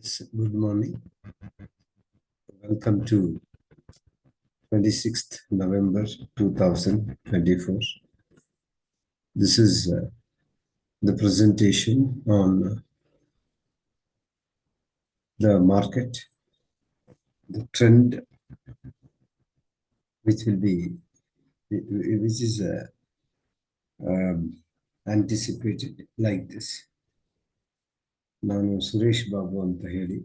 Yes, good morning. Welcome to 26th November 2024. This is the presentation on the market, the trend, which is anticipated like this. ನಾನು ಸುರೇಶ್ ಬಾಬು ಅಂತ ಹೇಳಿ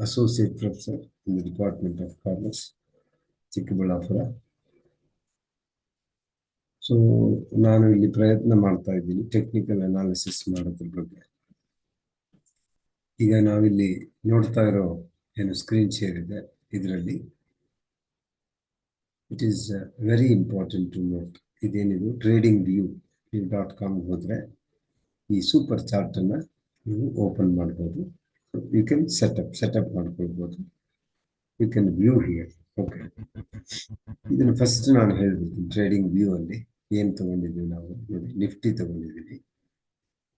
associate professor in the department of commerce Chikkaballapur. So ನಾನು ಇಲ್ಲಿ ಪ್ರಯತ್ನ ಮಾಡ್ತಾ ಇದ್ದೀನಿ technical analysis ಮಾಡೋದ್ರ ಬಗ್ಗೆ. ಈಗ ನಾವಿಲ್ಲಿ ನೋಡ್ತಾ ಇರೋ ಏನು ಸ್ಕ್ರೀನ್ ಶೇರ್ ಇದೆ, ಇದರಲ್ಲಿ it is very important to note. ಇದೇನಿದು tradingview.com ಹೋದರೆ ಈ ಸೂಪರ್ ಚಾರ್ಟ್ ಅನ್ನ ನೀವು ಓಪನ್ ಮಾಡ್ಬೋದು. ಯು ಕ್ಯಾನ್ ಸೆಟಪ್ ಮಾಡ್ಕೊಳ್ಬೋದು. You can view here. Okay, ಇದನ್ನು ಫಸ್ಟ್ ನಾನು ಹೇಳ್ಬಿಡ್ತೀನಿ. ಟ್ರೇಡಿಂಗ್ ವ್ಯೂ ಅಲ್ಲಿ ಏನು ತಗೊಂಡಿದ್ದೀವಿ ನಾವು ನೋಡಿ, ನಿಫ್ಟಿ ತಗೊಂಡಿದ್ದೀವಿ.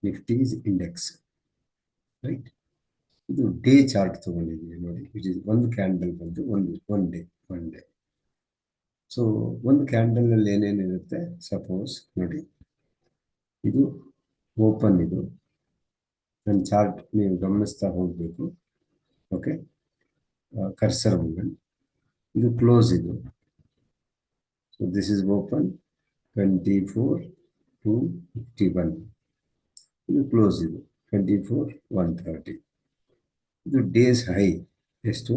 Nifty is index, right. ಇದು ಡೇ ಚಾರ್ಟ್ ತಗೊಂಡಿದ್ದೀವಿ ನೋಡಿ. ಇಟ್ ಇಸ್ ಒಂದು ಕ್ಯಾಂಡಲ್ ಬಂದು ಒನ್ ಡೇ. ಸೊ ಒಂದು ಕ್ಯಾಂಡಲ್ ಅಲ್ಲಿ ಏನೇನಿರುತ್ತೆ, ಸಪೋಸ್ ನೋಡಿ, ಇದು ಓಪನ್, ಇದು ನನ್ನ ಚಾರ್ಟ್ ನೀವು ಗಮನಿಸ್ತಾ ಹೋಗಬೇಕು. Okay, cursor movement. ಇದು ಕ್ಲೋಸ್, ಇದು. So this is open 24,251. ಇದು ಕ್ಲೋಸ್, ಇದು 24,130. ಇದು ಡೇಸ್ ಹೈ ಎಷ್ಟು,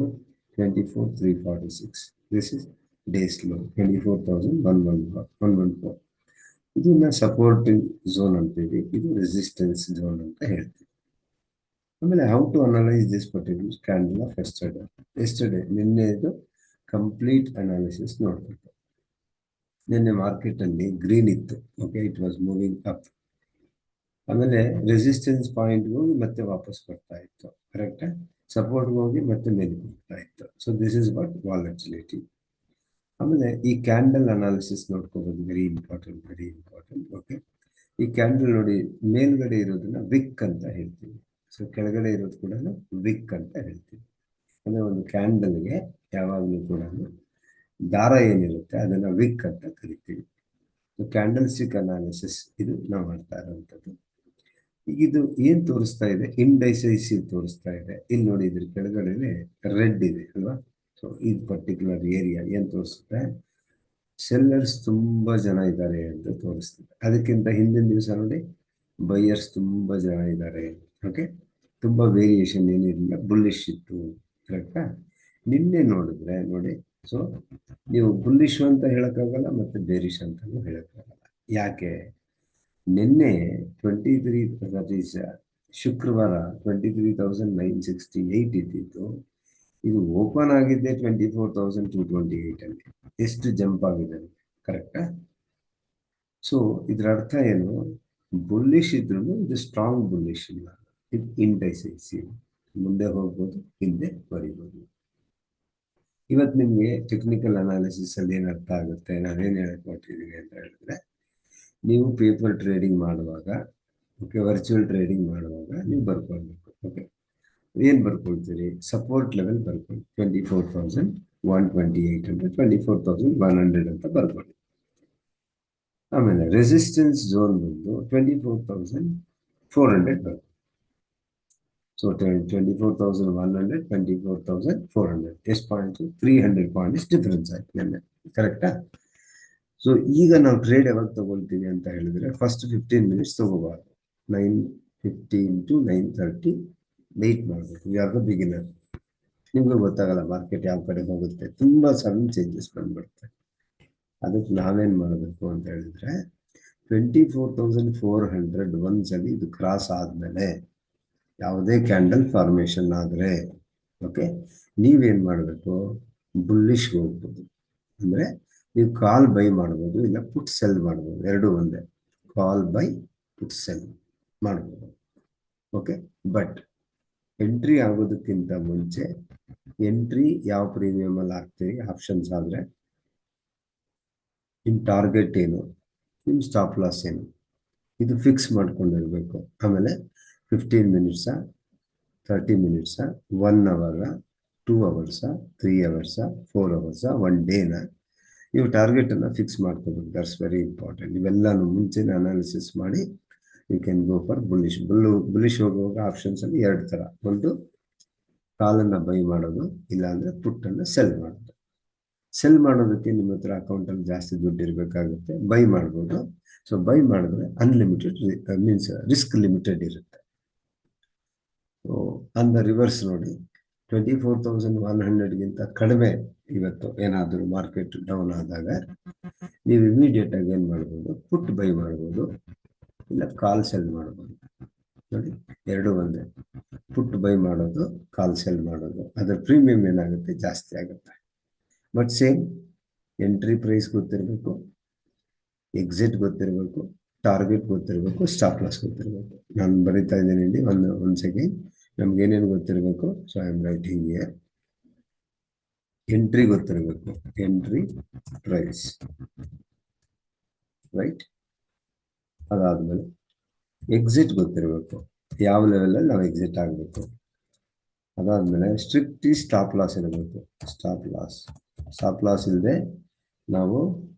24,346. This is days low 24,114. ಇದನ್ನ ಸಪೋರ್ಟಿಂಗ್ ಝೋನ್ ಅಂತೀವಿ, ಇದು ರೆಸಿಸ್ಟೆನ್ಸ್ ಝೋನ್ ಅಂತ ಹೇಳ್ತೀವಿ. ಆಮೇಲೆ how to analyse this particular candle of yesterday ನಿನ್ನೆದು ಕಂಪ್ಲೀಟ್ ಅನಾಲಿಸಿಸ್ ನೋಡ್ಬೇಕು. ನಿನ್ನೆ ಮಾರ್ಕೆಟ್ ಅಲ್ಲಿ ಗ್ರೀನ್ ಇತ್ತು. Okay, it was moving up. ಆಮೇಲೆ ರೆಸಿಸ್ಟೆನ್ಸ್ ಪಾಯಿಂಟ್ಗೆ ಹೋಗಿ ಮತ್ತೆ ವಾಪಸ್ ಬರ್ತಾ ಇತ್ತು, ಕರೆಕ್ಟಾ. ಸಪೋರ್ಟ್ಗೆ ಹೋಗಿ ಮತ್ತೆ ಮೇಲೆ ಬರ್ತಾ ಇತ್ತು. So this is what volatility. ಆಮೇಲೆ ಈ ಕ್ಯಾಂಡಲ್ ಅನಾಲಿಸಿಸ್ ನೋಡ್ಕೋಬಹುದು, ವೆರಿ ಇಂಪಾರ್ಟೆಂಟ್. ಓಕೆ, ಈ ಕ್ಯಾಂಡಲ್ ನೋಡಿ, ಮೇಲ್ಗಡೆ ಇರೋದನ್ನ ವಿಕ್ ಅಂತ ಹೇಳ್ತೀವಿ. ಸೊ ಕೆಳಗಡೆ ಇರೋದು ಕೂಡ ವಿಕ್ ಅಂತ ಹೇಳ್ತೀವಿ. ಅಂದ್ರೆ ಒಂದು ಕ್ಯಾಂಡಲ್ಗೆ ಯಾವಾಗಲೂ ಕೂಡ ದಾರ ಏನಿರುತ್ತೆ ಅದನ್ನ ವಿಕ್ ಅಂತ ಕರಿತೀವಿ. ಕ್ಯಾಂಡಲ್ ಸ್ಟಿಕ್ ಅನಾಲಿಸಿಸ್ ಇದು ನಾವು ಮಾಡ್ತಾ ಇರೋವಂಥದ್ದು. ಈಗ ಇದು ಏನ್ ತೋರಿಸ್ತಾ ಇದೆ, ಇಂಡೈಸೈಸಿವ್ ತೋರಿಸ್ತಾ ಇದೆ. ಇಲ್ಲಿ ನೋಡಿ, ಇದ್ರ ಕೆಳಗಡೆ ರೆಡ್ ಇದೆ ಅಲ್ವಾ. ಸೊ ಈ ಪರ್ಟಿಕ್ಯುಲರ್ ಏರಿಯಾ ಏನ್ ತೋರಿಸುತ್ತೆ, ಸೆಲ್ಲರ್ಸ್ ತುಂಬಾ ಜನ ಇದ್ದಾರೆ ಅಂತ ತೋರಿಸ್ತದೆ. ಅದಕ್ಕಿಂತ ಹಿಂದಿನ ದಿವಸ ನೋಡಿ, ಬೈಯರ್ಸ್ ತುಂಬಾ ಜನ ಇದ್ದಾರೆ. ಓಕೆ, ತುಂಬಾ ವೇರಿಯೇಷನ್ ಏನಿರಲಿಲ್ಲ, ಬುಲ್ಲಿಶ್ ಇತ್ತು, ಕರೆಕ್ಟಾ. ನಿನ್ನೆ ನೋಡಿದ್ರೆ ನೋಡಿ, ಸೊ ನೀವು ಬುಲ್ಲಿಶ್ ಅಂತ ಹೇಳಕ್ಕಾಗಲ್ಲ, ಮತ್ತೆ ಬೇರಿಶ್ ಅಂತಾನು ಹೇಳಕ್ಕಾಗಲ್ಲ. ಯಾಕೆ, ನಿನ್ನೆ 23, ದಟ್ ಈಸ್ ಶುಕ್ರವಾರ 23,968 ಇದ್ದಿದ್ದು. ಇದು ಓಪನ್ ಆಗಿದ್ದೆ 24,228 ಅಲ್ಲಿ. ಎಷ್ಟು ಜಂಪ್ ಆಗಿದೆ, ಕರೆಕ್ಟಾ. ಸೊ ಇದ್ರ ಅರ್ಥ ಏನು, ಬುಲ್ಲಿಶ್ ಇದ್ರು ಇದು ಸ್ಟ್ರಾಂಗ್ ಬುಲ್ಲಿಶ್ ಇಲ್ಲ, ಇದು ಇಂಡೈಸೈಸಿವ್. ಮುಂದೆ ಹೋಗ್ಬೋದು, ಹಿಂದೆ ಬರಿಬೋದು. ಇವತ್ತು ನಿಮ್ಗೆ ಟೆಕ್ನಿಕಲ್ ಅನಾಲಿಸಿಸ್ ಅಲ್ಲಿ ಏನು ಅರ್ಥ ಆಗುತ್ತೆ, ನಾನೇನು ಹೇಳಕ್ ಹೊರಟಿದ್ದೀನಿ ಅಂತ ಹೇಳಿದ್ರೆ, ನೀವು ಪೇಪರ್ ಟ್ರೇಡಿಂಗ್ ಮಾಡುವಾಗ, ಓಕೆ, ವರ್ಚುವಲ್ ಟ್ರೇಡಿಂಗ್ ಮಾಡುವಾಗ ನೀವು ಬರ್ಕೊಳ್ಬೇಕು. ಓಕೆ, ಏನ್ ಬರ್ಕೊಳ್ತೀರಿ, ಸಪೋರ್ಟ್ ಲೆವೆಲ್ ಬರ್ಕೊಳ್ಳಿ 24,128 ಅಂತ, 24,100 ಅಂತ ಬರ್ಕೊಳ್ಳಿ. ಆಮೇಲೆ ರೆಸಿಸ್ಟೆನ್ಸ್ ಝೋನ್ ಬಂದು 24,400 ಬರ್ಕೊಳ್ಳಿ. ಸೊ 24,100, 24,400 ಎಷ್ಟು ಪಾಯಿಂಟ್ಸ್, 300 ಪಾಯಿಂಟ್ಸ್ ಡಿಫರೆನ್ಸ್ ಆಯ್ತು ನಿನ್ನೆ, ಕರೆಕ್ಟಾ. ಸೊ ಈಗ ನಾವು ಟ್ರೇಡ್ ಯಾವಾಗ ತಗೊಳ್ತೀವಿ ಅಂತ ಹೇಳಿದ್ರೆ, ಫಸ್ಟ್ 15 ಮಿನಿಟ್ಸ್ ತಗೋಬಾರ್ದು. 9:15 to 9:30 ವೆಯ್ಟ್ ಮಾಡಬೇಕು. ಯಾರು ಬಿಗಿನರ್, ನಿಮ್ಗೆ ಗೊತ್ತಾಗಲ್ಲ ಮಾರ್ಕೆಟ್ ಯಾವ ಕಡೆ ಹೋಗುತ್ತೆ, ತುಂಬಾ ಸಡನ್ ಚೇಂಜಸ್ ಬಂದ್ಬಿಡುತ್ತೆ. ಅದಕ್ಕೆ ನಾವೇನ್ ಮಾಡಬೇಕು ಅಂತ ಹೇಳಿದ್ರೆ, 24,400 ಒಂದ್ಸಲಿ ಇದು ಕ್ರಾಸ್ ಆದ್ಮೇಲೆ, ಯಾವುದೇ ಕ್ಯಾಂಡಲ್ ಫಾರ್ಮೇಶನ್ ಆದ್ರೆ, ಓಕೆ, ನೀವೇನ್ ಮಾಡಬೇಕು, ಬುಲ್ಲಿಶ್ಗೆ ಹೋಗ್ಬೋದು. ಅಂದ್ರೆ ನೀವು ಕಾಲ್ ಬೈ ಮಾಡ್ಬೋದು, ಇಲ್ಲ ಪುಟ್ ಸೆಲ್ ಮಾಡ್ಬೋದು, ಎರಡು ಒಂದೇ. ಕಾಲ್ ಬೈ, ಪುಟ್ ಸೆಲ್ ಮಾಡ್ಬೋದು. ಓಕೆ, ಬಟ್ ಎಂಟ್ರಿ ಆಗೋದಕ್ಕಿಂತ ಮುಂಚೆ, ಎಂಟ್ರಿ ಯಾವ ಪ್ರೀಮಿಯಂ ಅಲ್ಲಿ ಹಾಕ್ತೀರಿ, ಆಪ್ಷನ್ಸ್ ಆದ್ರೆ ನಿಮ್ ಟಾರ್ಗೆಟ್ ಏನು, ನಿಮ್ ಸ್ಟಾಪ್ ಲಾಸ್ ಏನು, ಇದು ಫಿಕ್ಸ್ ಮಾಡ್ಕೊಂಡಿರ್ಬೇಕು. ಆಮೇಲೆ 15 ಮಿನಿಟ್ಸ, 30 ಮಿನಿಟ್ಸಾ, 1 ಅವರಾ, 2 ಅವರ್ಸಾ, 3 ಅವರ್ಸಾ, 4 ಅವರ್ಸಾ, 1 ಡೇನ ನೀವು ಟಾರ್ಗೆಟನ್ನು ಫಿಕ್ಸ್ ಮಾಡ್ಕೋಬೇಕು. That's very important. ಇವೆಲ್ಲನೂ ಮುಂಚೆನೇ ಅನಾಲಿಸಿಸ್ ಮಾಡಿ you can go for bullish. Bullish ಹೋಗುವಾಗ ಆಪ್ಷನ್ಸಲ್ಲಿ 2 ಥರ. ಒಂದು ಕಾಲನ್ನು ಬೈ ಮಾಡೋದು, ಇಲ್ಲಾಂದರೆ ಪುಟ್ಟನ್ನು ಸೆಲ್ ಮಾಡೋದು. ಸೆಲ್ ಮಾಡೋದಕ್ಕೆ ನಿಮ್ಮ ಹತ್ರ ಅಕೌಂಟಲ್ಲಿ ಜಾಸ್ತಿ ದುಡ್ಡು ಇರಬೇಕಾಗುತ್ತೆ. ಬೈ ಮಾಡ್ಬೋದು. ಸೊ ಬೈ ಮಾಡಿದ್ರೆ ಅನ್ಲಿಮಿಟೆಡ್ ಮೀನ್ಸ್ ರಿಸ್ಕ್ ಲಿಮಿಟೆಡ್ ಇರುತ್ತೆ. ಸೊ ಅಂದ ರಿವರ್ಸ್ ನೋಡಿ, 24,100ಗಿಂತ ಕಡಿಮೆ ಇವತ್ತು ಏನಾದರೂ ಮಾರ್ಕೆಟ್ ಡೌನ್ ಆದಾಗ ನೀವು ಇಮಿಡಿಯೇಟ್ ಆಗಿ ಏನು ಮಾಡ್ಬೋದು, ಪುಟ್ ಬೈ ಮಾಡ್ಬೋದು, ಇಲ್ಲ ಕಾಲ್ ಸೆಲ್ ಮಾಡ್ಬೋದು. ನೋಡಿ, ಎರಡೂ ಒಂದೇ. ಪುಟ್ ಬೈ ಮಾಡೋದು, ಕಾಲ್ ಸೆಲ್ ಮಾಡೋದು, ಅದರ ಪ್ರೀಮಿಯಂ ಏನಾಗುತ್ತೆ, ಜಾಸ್ತಿ ಆಗುತ್ತೆ. ಬಟ್ ಸೇಮ್ ಎಂಟ್ರಿ ಪ್ರೈಸ್ ಗೊತ್ತಿರಬೇಕು, ಎಕ್ಸಿಟ್ ಗೊತ್ತಿರಬೇಕು, ಟಾರ್ಗೆಟ್ ಗೊತ್ತಿರಬೇಕು, ಸ್ಟಾಪ್ ಲಾಸ್ ಗೊತ್ತಿರಬೇಕು. ನಾನು ಬರೀತಾ ಇದ್ದೀನಿ ಇಲ್ಲಿ ಒಂದು ಸೆಕೆಂಡ್. ನಮ್ಗೇನೇನು ಗೊತ್ತಿರಬೇಕು? So I am writing here. Entry ಗೊತ್ತಿರಬೇಕು, ಎಂಟ್ರಿ ಪ್ರೈಸ್, ರೈಟ್. ಅದಾದಮೇಲೆ ಎಕ್ಸಿಟ್ ಗೊತ್ತಿರಬೇಕು, ಯಾವ ಲೆವೆಲಲ್ಲಿ ನಾವು ಎಕ್ಸಿಟ್ ಆಗಬೇಕು. ಅದಾದಮೇಲೆ ಸ್ಟ್ರಿಕ್ಟ್ಲಿ ಸ್ಟಾಪ್ ಲಾಸ್ ಇರಬೇಕು. ಸ್ಟಾಪ್ ಲಾಸ್ ಇಲ್ಲದೆ ನಾವು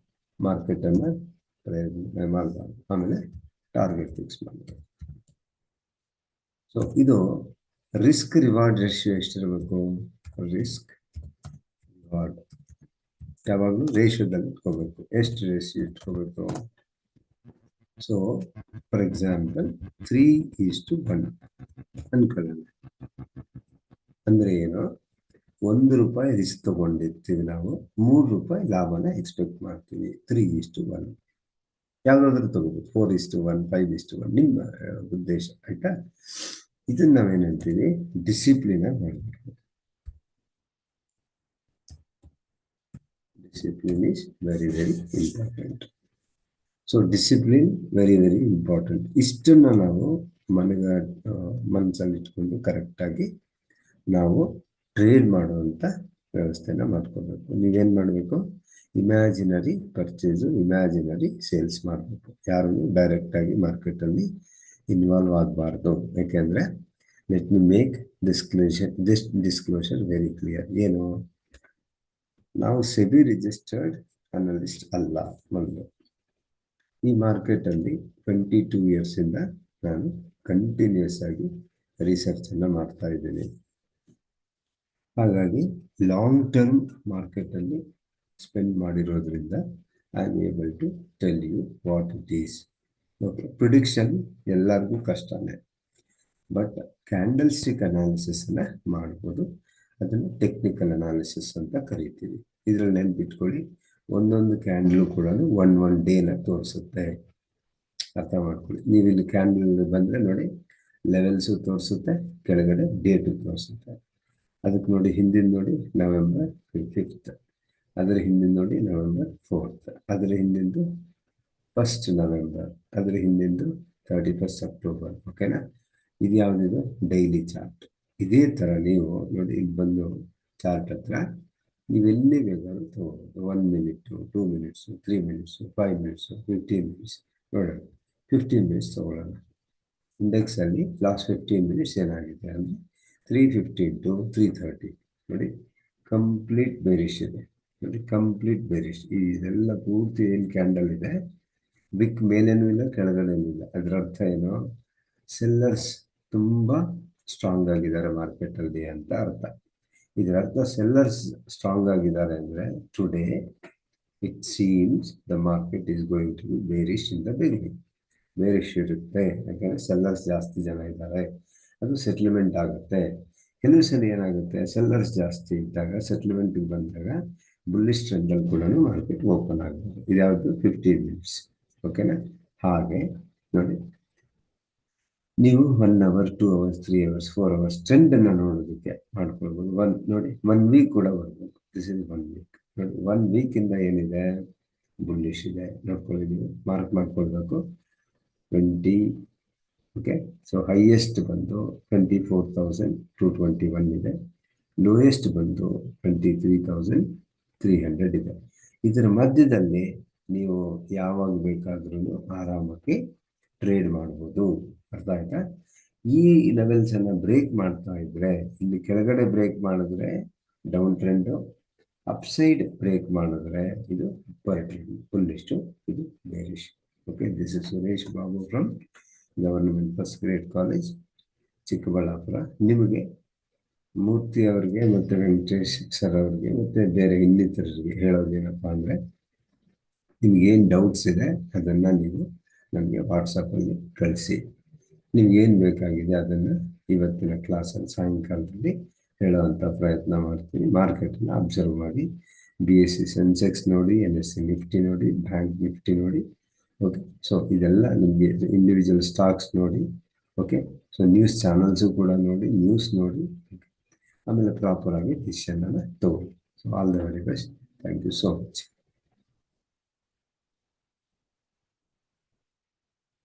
ಮಾರ್ಕೆಟನ್ನು ಮಾಡಬಾರ್ದು. ಆಮೇಲೆ ಟಾರ್ಗೆಟ್ ಫಿಕ್ಸ್ ಮಾಡಬೇಕು. ಸೊ ಇದು ರಿಸ್ಕ್ ರಿವಾರ್ಡ್ ರೇಷಿಯೋ ಎಷ್ಟಿರಬೇಕು? ರಿಸ್ಕ್ ರಿವಾರ್ಡ್ ಯಾವಾಗಲೂ ರೇಷಿಯೋದಲ್ಲಿ ಇಟ್ಕೋಬೇಕು. ಎಷ್ಟು ರೇಷಿಯೋ ಇಟ್ಕೋಬೇಕು? So for example 3:1 ಅನ್ಕೊಳ್ಳೋಣ. ಅಂದರೆ ಏನು? 1 ರೂಪಾಯಿ ರಿಸ್ಕ್ ತಗೊಂಡಿರ್ತೀವಿ ನಾವು, 3 ರೂಪಾಯಿ ಲಾಭನ ಎಕ್ಸ್ಪೆಕ್ಟ್ ಮಾಡ್ತೀವಿ. 3:1 ಯಾವುದಾದ್ರೂ ತಗೋಬೋದು. 4:1, 5:1 ನಿಮ್ಮ ಉದ್ದೇಶ, ಆಯ್ತಾ? ಇದನ್ನ ನಾವೇನಂತೀವಿ? ಡಿಸಿಪ್ಲಿನ್ ಮಾಡಬೇಕು. Discipline is very very important. So discipline very very important. ಇಷ್ಟನ್ನು ನಾವು ಮನಸ್ಸಲ್ಲಿ ಇಟ್ಕೊಂಡು ಕರೆಕ್ಟಾಗಿ ನಾವು ಟ್ರೇಡ್ ಮಾಡುವಂಥ ವ್ಯವಸ್ಥೆನ ಮಾಡ್ಕೋಬೇಕು. ನೀವೇನು ಮಾಡಬೇಕು? ಇಮ್ಯಾಜಿನರಿ ಪರ್ಚೇಸು, ಇಮ್ಯಾಜಿನರಿ ಸೇಲ್ಸ್ ಮಾಡಬೇಕು. ಯಾರನ್ನು ಡೈರೆಕ್ಟಾಗಿ ಮಾರ್ಕೆಟಲ್ಲಿ ಇನ್ವಾಲ್ವ್ ಆಗಬಾರ್ದು. ಯಾಕೆಂದರೆ let me make disclosure very clear. ಏನು? ನಾವು ಸೆಬಿ ರಿಜಿಸ್ಟರ್ಡ್ ಅನಲಿಸ್ಟ್ ಅಲ್ಲ. ಒಂದು ಈ ಮಾರ್ಕೆಟಲ್ಲಿ 22 ಇಯರ್ಸಿಂದ ನಾನು ಕಂಟಿನ್ಯೂಸ್ ಆಗಿ ರಿಸರ್ಚನ್ನು ಮಾಡ್ತಾ ಇದ್ದೀನಿ. ಹಾಗಾಗಿ ಲಾಂಗ್ ಟರ್ಮ್ ಮಾರ್ಕೆಟಲ್ಲಿ ಸ್ಪೆಂಡ್ ಮಾಡಿರೋದ್ರಿಂದ I am able to tell you what it is. Okay, prediction ಎಲ್ಲರಿಗೂ ಕಷ್ಟನೇ, ಬಟ್ ಕ್ಯಾಂಡಲ್ ಸ್ಟಿಕ್ ಅನಾಲಿಸಿಸನ್ನು ಮಾಡ್ಬೋದು. ಅದನ್ನು ಟೆಕ್ನಿಕಲ್ ಅನಾಲಿಸಿಸ್ ಅಂತ ಕರಿತೀವಿ. ಇದರಲ್ಲಿ ನೆನ್ಪಿಟ್ಕೊಳ್ಳಿ, ಒಂದೊಂದು ಕ್ಯಾಂಡಲು ಕೂಡ ಒನ್ ಡೇನ ತೋರಿಸುತ್ತೆ. ಅರ್ಥ ಮಾಡ್ಕೊಳ್ಳಿ. ನೀವು ಇಲ್ಲಿ ಕ್ಯಾಂಡಲ್ ಬಂದರೆ ನೋಡಿ, ಲೆವೆಲ್ಸು ತೋರಿಸುತ್ತೆ, ಕೆಳಗಡೆ ಡೇಟು ತೋರಿಸುತ್ತೆ. ಅದಕ್ಕೆ ನೋಡಿ, ಹಿಂದಿನ ನೋಡಿ November 5th, ಅದರ ಹಿಂದಿನ ನೋಡಿ November 4th, ಅದರ ಹಿಂದಿಂದು 1st November, ಅದರ ಹಿಂದಿಂದು 31st October. ಓಕೆನಾ? ಇದು ಯಾವುದಿದು? Daily chart. ಇದೇ ಥರ ನೀವು ನೋಡಿ, ಇಲ್ಲಿ ಬಂದು ಚಾರ್ಟ್ ಹತ್ರ ನೀವೆಲ್ಲಿ ಬೇಕಾದ್ರೂ ತಗೋಬೋದು. 1 minute, 2 minutes, 3 minutes, 5 minutes, 15 minutes. ನೋಡೋಣ, 15 minutes ತಗೊಳ್ಳೋಣ. ಇಂಡೆಕ್ಸಲ್ಲಿ ಲಾಸ್ಟ್ 15 minutes ಏನಾಗಿದೆ ಅಂದರೆ 315 to 330. ನೋಡಿ, ಕಂಪ್ಲೀಟ್ ಬೇರಿಶ್ ಇದೆ. ನೋಡಿ, ಕಂಪ್ಲೀಟ್ ಬೇರಿಶ್. ಇದೆಲ್ಲ ಪೂರ್ತಿ ಏನು ಕ್ಯಾಂಡಲ್ ಇದೆ, ವಿಕ್ ಮೇಲೇನೂ ಇಲ್ಲ, ಕೆಳಗಡೆನೂ ಇಲ್ಲ. ಅದರ ಅರ್ಥ ಏನು? ಸೆಲ್ಲರ್ಸ್ ತುಂಬ ಸ್ಟ್ರಾಂಗ್ ಆಗಿದ್ದಾರೆ ಮಾರ್ಕೆಟಲ್ಲಿ ಅಂತ ಅರ್ಥ. ಇದರ ಅರ್ಥ ಸೆಲ್ಲರ್ಸ್ ಸ್ಟ್ರಾಂಗ್ ಆಗಿದ್ದಾರೆ ಅಂದರೆ today it seems the market is going to be bearish in the beginning. Bearish ಇರುತ್ತೆ, ಯಾಕಂದರೆ ಸೆಲ್ಲರ್ಸ್ ಜಾಸ್ತಿ ಜನ ಇದ್ದಾರೆ. ಅದು ಸೆಟ್ಲ್ಮೆಂಟ್ ಆಗುತ್ತೆ. ಕೆಲವು ಸಲ ಏನಾಗುತ್ತೆ, ಸೆಲ್ಲರ್ಸ್ ಜಾಸ್ತಿ ಇದ್ದಾಗ ಸೆಟ್ಲ್ಮೆಂಟಿಗೆ ಬಂದಾಗ ಬುಲ್ಲಿಶ್ ಟ್ರೆಂಡಲ್ಲಿ ಕೂಡ ಮಾರ್ಕೆಟ್ ಓಪನ್ ಆಗ್ಬೋದು. ಇದ್ಯಾವುದು? 15 minutes. ಓಕೆನಾ? ಹಾಗೆ ನೋಡಿ, ನೀವು 1 hour, 2 hours, 3 hours, 4 hours ಟ್ರೆಂಡನ್ನು ನೋಡೋದಕ್ಕೆ ಮಾಡ್ಕೊಳ್ಬೋದು. ನೋಡಿ, 1 week ಕೂಡ ಬರ್ಬೋದು. This is 1 week. ನೋಡಿ, 1 weekಯಿಂದ ಏನಿದೆ? ಬುಲ್ಲಿಶ್ ಇದೆ. ನೋಡ್ಕೊಳ್ಳಿ, ನೀವು ಮಾರ್ಕ್ ಮಾಡ್ಕೊಳ್ಬೇಕು. 20. ಓಕೆ, ಸೊ ಹೈಯೆಸ್ಟ್ ಬಂದು 24,221 ಇದೆ. ಲೋಯೆಸ್ಟ್ ಬಂದು 23,300 ಇದೆ. ಇದರ ಮಧ್ಯದಲ್ಲಿ ನೀವು ಯಾವಾಗ ಬೇಕಾದ್ರೂ ಆರಾಮಾಗಿ ಟ್ರೇಡ್ ಮಾಡ್ಬೋದು. ಅರ್ಥ ಆಯ್ತಾ? ಈ ಲೆವೆಲ್ಸ್ ಅನ್ನ ಬ್ರೇಕ್ ಮಾಡ್ತಾ ಇದ್ರೆ, ಇಲ್ಲಿ ಕೆಳಗಡೆ ಬ್ರೇಕ್ ಮಾಡಿದ್ರೆ ಡೌನ್ ಟ್ರೆಂಡ್, ಅಪ್ಸೈಡ್ ಬ್ರೇಕ್ ಮಾಡಿದ್ರೆ ಇದು ಅಪ್ಪರ್ ಟ್ರೆಂಡ್, ಫುಲ್ಲಿಷ್ಟು, ಇದು bearish. Okay, this is Suresh Babu from government first grade college, Chikkaballapur. ನಿಮಗೆ ಮೂರ್ತಿ ಅವರಿಗೆ ಮತ್ತು ವೆಂಕಟೇಶ್ ಸರ್ ಅವರಿಗೆ ಮತ್ತು ಬೇರೆ ಇನ್ನಿತರರಿಗೆ ಹೇಳೋದೇನಪ್ಪ ಅಂದರೆ, ನಿಮ್ಗೇನು ಡೌಟ್ಸ್ ಇದೆ ಅದನ್ನು ನೀವು ನಮಗೆ ವಾಟ್ಸಪ್ಪಲ್ಲಿ ಕಳಿಸಿ. ನಿಮ್ಗೇನು ಬೇಕಾಗಿದೆ ಅದನ್ನು ಇವತ್ತಿನ ಕ್ಲಾಸಲ್ಲಿ ಸಾಯಂಕಾಲದಲ್ಲಿ ಹೇಳೋವಂಥ ಪ್ರಯತ್ನ ಮಾಡ್ತೀನಿ. ಮಾರ್ಕೆಟನ್ನು ಅಬ್ಸರ್ವ್ ಮಾಡಿ, BSE ಸೆನ್ಸೆಕ್ಸ್ ನೋಡಿ, NSE ನಿಫ್ಟಿ ನೋಡಿ, ಬ್ಯಾಂಕ್ ನಿಫ್ಟಿ ನೋಡಿ. ಓಕೆ, ಸೊ ಇದೆಲ್ಲ ನಿಮಗೆ ಇಂಡಿವಿಜುವಲ್ ಸ್ಟಾಕ್ಸ್ ನೋಡಿ. ಓಕೆ, ಸೊ ನ್ಯೂಸ್ ಚಾನಲ್ಸು ಕೂಡ ನೋಡಿ, ನ್ಯೂಸ್ ನೋಡಿ, ಆಮೇಲೆ ಪ್ರಾಪರಾಗಿ ಡಿಸಿಷನನ್ನು ತಗೊಳ್ಳಿ. So all the very best. Thank you so much.